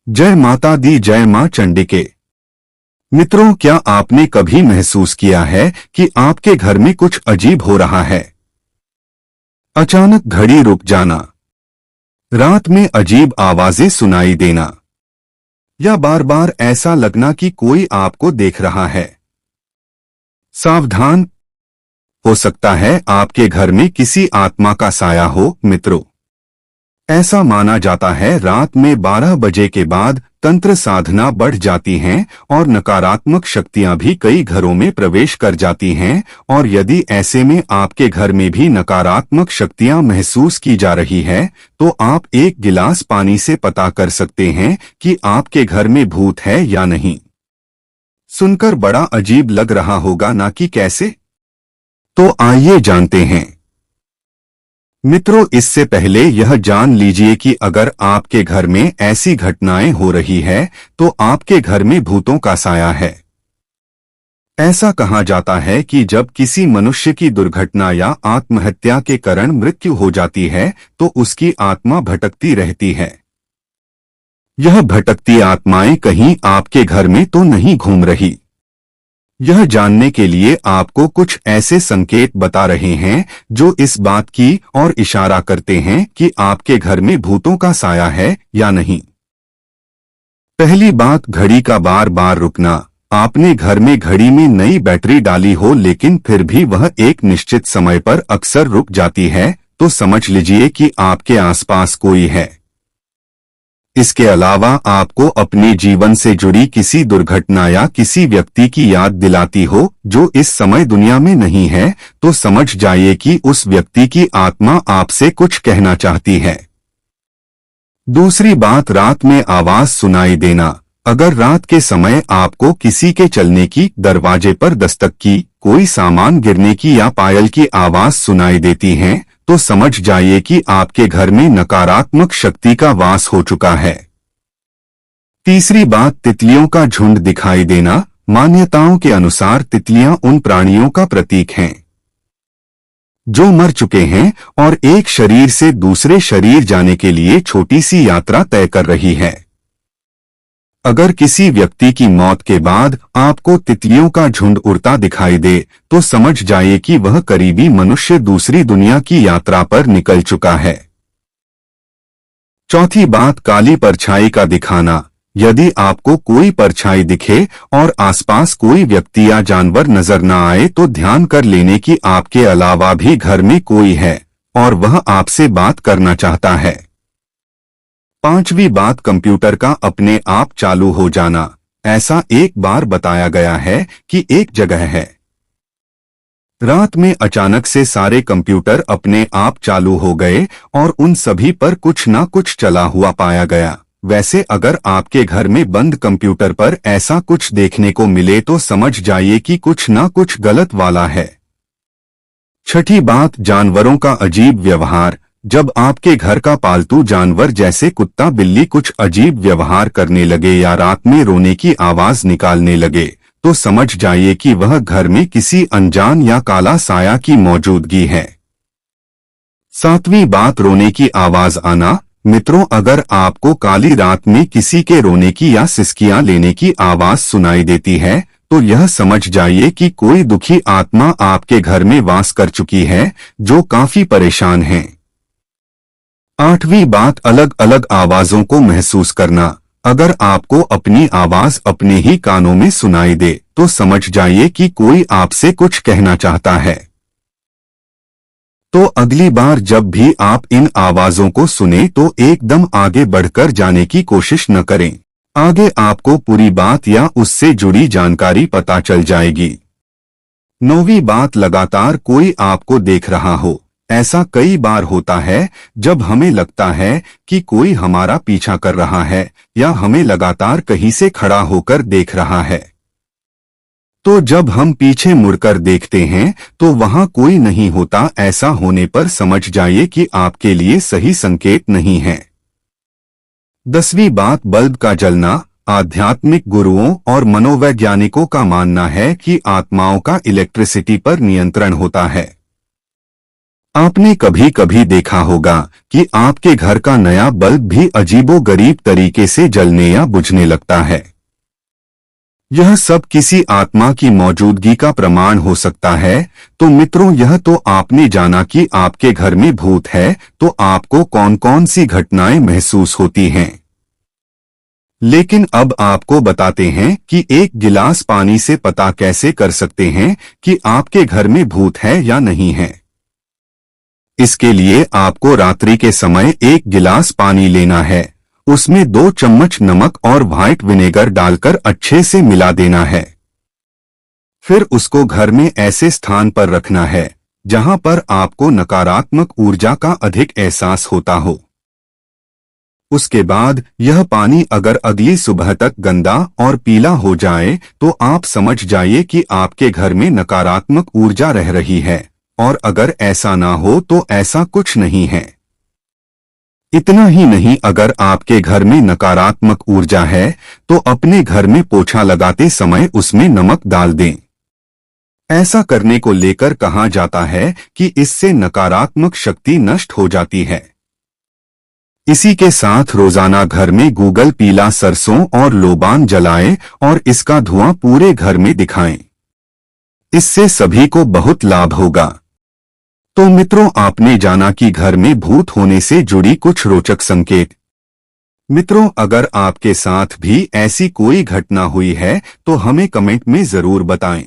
जय माता दी, जय मां चंडिके। मित्रों, क्या आपने कभी महसूस किया है कि आपके घर में कुछ अजीब हो रहा है? अचानक घड़ी रुक जाना, रात में अजीब आवाजें सुनाई देना, या बार बार ऐसा लगना कि कोई आपको देख रहा है। सावधान, हो सकता है आपके घर में किसी आत्मा का साया हो। मित्रों, ऐसा माना जाता है रात में 12 बजे के बाद तंत्र साधना बढ़ जाती हैं और नकारात्मक शक्तियां भी कई घरों में प्रवेश कर जाती हैं। और यदि ऐसे में आपके घर में भी नकारात्मक शक्तियां महसूस की जा रही है, तो आप एक गिलास पानी से पता कर सकते हैं कि आपके घर में भूत है या नहीं। सुनकर बड़ा अजीब लग रहा होगा ना कि कैसे? तो आइए जानते हैं। मित्रों, इससे पहले यह जान लीजिए कि अगर आपके घर में ऐसी घटनाएं हो रही है तो आपके घर में भूतों का साया है। ऐसा कहा जाता है कि जब किसी मनुष्य की दुर्घटना या आत्महत्या के कारण मृत्यु हो जाती है तो उसकी आत्मा भटकती रहती है। यह भटकती आत्माएं कहीं आपके घर में तो नहीं घूम रही। यह जानने के लिए आपको कुछ ऐसे संकेत बता रहे हैं जो इस बात की ओर इशारा करते हैं कि आपके घर में भूतों का साया है या नहीं। पहली बात, घड़ी का बार बार रुकना। आपने घर में घड़ी में नई बैटरी डाली हो लेकिन फिर भी वह एक निश्चित समय पर अक्सर रुक जाती है, तो समझ लीजिए कि आपके आसपास कोई है। इसके अलावा आपको अपने जीवन से जुड़ी किसी दुर्घटना या किसी व्यक्ति की याद दिलाती हो जो इस समय दुनिया में नहीं है, तो समझ जाइए कि उस व्यक्ति की आत्मा आपसे कुछ कहना चाहती है। दूसरी बात, रात में आवाज सुनाई देना। अगर रात के समय आपको किसी के चलने की, दरवाजे पर दस्तक की, कोई सामान गिरने की या पायल की आवाज सुनाई देती है, तो समझ जाइए कि आपके घर में नकारात्मक शक्ति का वास हो चुका है। तीसरी बात, तितलियों का झुंड दिखाई देना। मान्यताओं के अनुसार तितलियां उन प्राणियों का प्रतीक हैं जो मर चुके हैं और एक शरीर से दूसरे शरीर जाने के लिए छोटी सी यात्रा तय कर रही है। अगर किसी व्यक्ति की मौत के बाद आपको तितलियों का झुंड उड़ता दिखाई दे, तो समझ जाइए कि वह करीबी मनुष्य दूसरी दुनिया की यात्रा पर निकल चुका है। चौथी बात, काली परछाई का दिखाना। यदि आपको कोई परछाई दिखे और आसपास कोई व्यक्ति या जानवर नजर न आए, तो ध्यान कर लेने की आपके अलावा भी घर में कोई है और वह आपसे बात करना चाहता है। पांचवी बात, कंप्यूटर का अपने आप चालू हो जाना। ऐसा एक बार बताया गया है कि एक जगह है, रात में अचानक से सारे कंप्यूटर अपने आप चालू हो गए और उन सभी पर कुछ ना कुछ चला हुआ पाया गया। वैसे अगर आपके घर में बंद कंप्यूटर पर ऐसा कुछ देखने को मिले तो समझ जाइए कि कुछ ना कुछ गलत वाला है। छठी बात, जानवरों का अजीब व्यवहार। जब आपके घर का पालतू जानवर जैसे कुत्ता बिल्ली कुछ अजीब व्यवहार करने लगे या रात में रोने की आवाज निकालने लगे, तो समझ जाइए कि वह घर में किसी अनजान या काला साया की मौजूदगी है। सातवीं बात, रोने की आवाज आना। मित्रों, अगर आपको काली रात में किसी के रोने की या सिसकियां लेने की आवाज सुनाई देती है, तो यह समझ जाइए कि कोई दुखी आत्मा आपके घर में वास कर चुकी है जो काफी परेशान है। आठवीं बात, अलग अलग आवाजों को महसूस करना। अगर आपको अपनी आवाज अपने ही कानों में सुनाई दे, तो समझ जाइए कि कोई आपसे कुछ कहना चाहता है। तो अगली बार जब भी आप इन आवाजों को सुने तो एकदम आगे बढ़कर जाने की कोशिश न करें। आगे आपको पूरी बात या उससे जुड़ी जानकारी पता चल जाएगी। नौवीं बात, लगातार कोई आपको देख रहा हो। ऐसा कई बार होता है जब हमें लगता है कि कोई हमारा पीछा कर रहा है या हमें लगातार कहीं से खड़ा होकर देख रहा है। तो जब हम पीछे मुड़कर देखते हैं तो वहां कोई नहीं होता। ऐसा होने पर समझ जाइए कि आपके लिए सही संकेत नहीं है। 10वीं बात, बल्ब का जलना। आध्यात्मिक गुरुओं और मनोवैज्ञानिकों का मानना है कि आत्माओं का इलेक्ट्रिसिटी पर नियंत्रण होता है। आपने कभी कभी देखा होगा कि आपके घर का नया बल्ब भी अजीबोगरीब तरीके से जलने या बुझने लगता है। यह सब किसी आत्मा की मौजूदगी का प्रमाण हो सकता है। तो मित्रों, यह तो आपने जाना कि आपके घर में भूत है, तो आपको कौन कौन सी घटनाएं महसूस होती हैं। लेकिन अब आपको बताते हैं कि एक गिलास पानी से पता कैसे कर सकते हैं कि आपके घर में भूत है या नहीं है। इसके लिए आपको रात्रि के समय एक गिलास पानी लेना है, उसमें 2 चम्मच नमक और व्हाइट विनेगर डालकर अच्छे से मिला देना है। फिर उसको घर में ऐसे स्थान पर रखना है जहां पर आपको नकारात्मक ऊर्जा का अधिक एहसास होता हो। उसके बाद यह पानी अगर अगली सुबह तक गंदा और पीला हो जाए तो आप समझ जाइए कि आपके घर में नकारात्मक ऊर्जा रह रही है, और अगर ऐसा ना हो तो ऐसा कुछ नहीं है। इतना ही नहीं, अगर आपके घर में नकारात्मक ऊर्जा है तो अपने घर में पोछा लगाते समय उसमें नमक डाल दें। ऐसा करने को लेकर कहा जाता है कि इससे नकारात्मक शक्ति नष्ट हो जाती है। इसी के साथ रोजाना घर में गूगल पीला सरसों और लोबान जलाएं और इसका धुआं पूरे घर में दिखाएं। इससे सभी को बहुत लाभ होगा। तो मित्रों, आपने जाना कि घर में भूत होने से जुड़ी कुछ रोचक संकेत। मित्रों, अगर आपके साथ भी ऐसी कोई घटना हुई है तो हमें कमेंट में जरूर बताएं।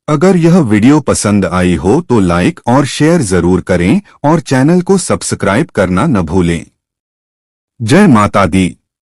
अगर यह वीडियो पसंद आई हो तो लाइक और शेयर जरूर करें और चैनल को सब्सक्राइब करना न भूलें। जय माता दी।